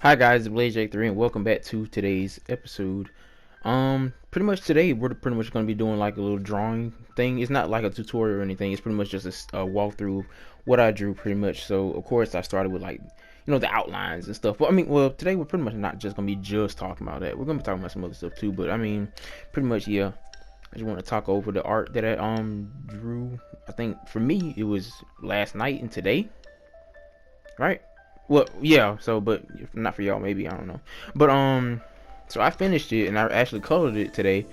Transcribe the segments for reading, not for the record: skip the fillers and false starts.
Hi guys, it's BlazeJ3 and welcome back to today's episode. Pretty much today we're pretty much going to be doing like a little drawing thing. It's not like a tutorial or anything. It's pretty much just a walkthrough of what I drew pretty much. So of course I started with the outlines and stuff. But I mean, well, today we're pretty much not just going to be just talking about that. We're going to be talking about some other stuff too. But I mean, pretty much yeah. I just want to talk over the art that I drew. I think for me it was last night and today, right? Well, yeah. So, but not for y'all, maybe I don't know. But so I finished it and I actually colored it today.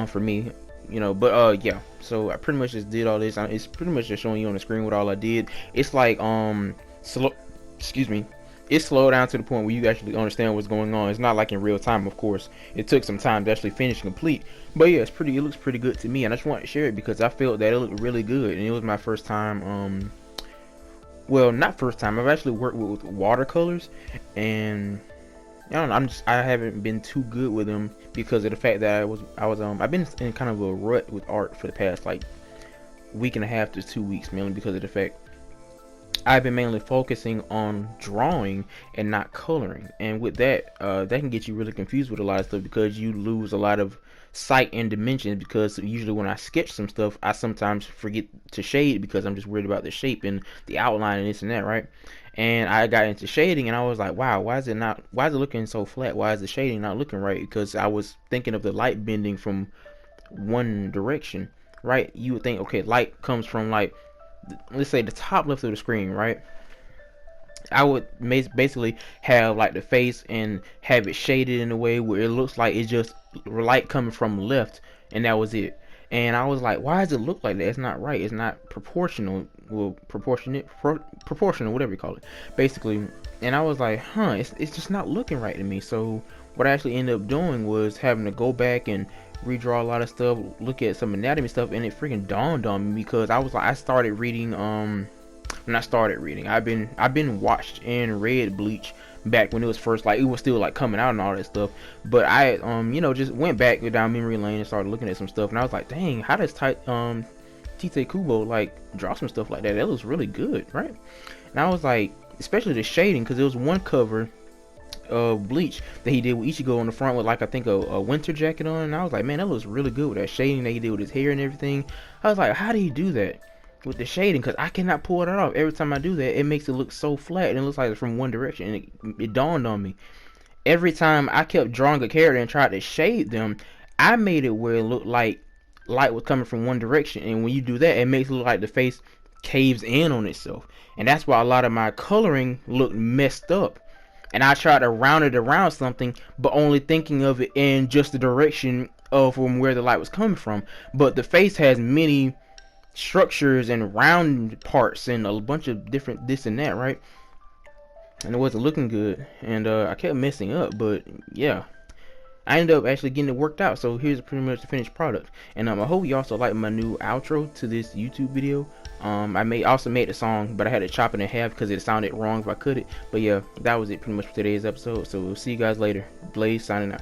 For me, But yeah. So I pretty much just did all this. It's pretty much just showing you on the screen what all I did. It's like slow. Excuse me. It's slowed down to the point where you actually understand what's going on. It's not like in real time, of course. It took some time to actually finish and complete. But yeah, it's pretty. It looks pretty good to me, and I just want to share it because I felt that it looked really good, and it was my first time. Well, not first time. I've actually worked with watercolors, and I don't know. I haven't been too good with them because of the fact that I've been in kind of a rut with art for the past like week and a half to 2 weeks, mainly because of the fact I've been mainly focusing on drawing and not coloring, and with that, that can get you really confused with a lot of stuff because you lose a lot of sight and dimensions. Because usually when I sketch some stuff, I sometimes forget to shade because I'm just worried about the shape and the outline and this and that, right? And I got into shading, and I was like, wow, why is it not? Why is it looking so flat? Why is the shading not looking right? Because I was thinking of the light bending from one direction, right? You would think, okay, light comes from like, let's say the top left of the screen, right? I would basically have like the face and have it shaded in a way where it looks like it's just light coming from left, and that was it. And I was like, why does it look like that? It's not right. It's not proportional. Well, proportional, whatever you call it, basically. And I was like, huh, it's just not looking right to me. So what I actually ended up doing was having to go back and redraw a lot of stuff, look at some anatomy stuff, and it freaking dawned on me because I was like, I started reading when I started reading. I've been watched and read Bleach back when it was first, like it was still like coming out and all that stuff. But I just went back down memory lane and started looking at some stuff, and I was like, dang, how does Tite Kubo like draw some stuff like that? That looks really good, right? And I was like, especially the shading, because there was one cover of Bleach that he did with Ichigo on the front with like I think a winter jacket on, and I was like, man, that looks really good with that shading that he did with his hair and everything. I was like, how did he do that with the shading? Because I cannot pull it off. Every time I do that, it makes it look so flat and it looks like it's from one direction. And it dawned on me, every time I kept drawing a character and tried to shade them, I made it where it looked like light was coming from one direction, and when you do that, it makes it look like the face caves in on itself, and that's why a lot of my coloring looked messed up. And I tried to round it around something, but only thinking of it in just the direction of from where the light was coming from. But the face has many structures and round parts and a bunch of different this and that, right? And it wasn't looking good, and I kept messing up. But yeah, I ended up actually getting it worked out. So here's pretty much the finished product. And I hope you also like my new outro to this YouTube video. I also made a song, but I had to chop it in half because it sounded wrong if I cut it. But yeah, that was it pretty much for today's episode. So we'll see you guys later. Blaze signing out.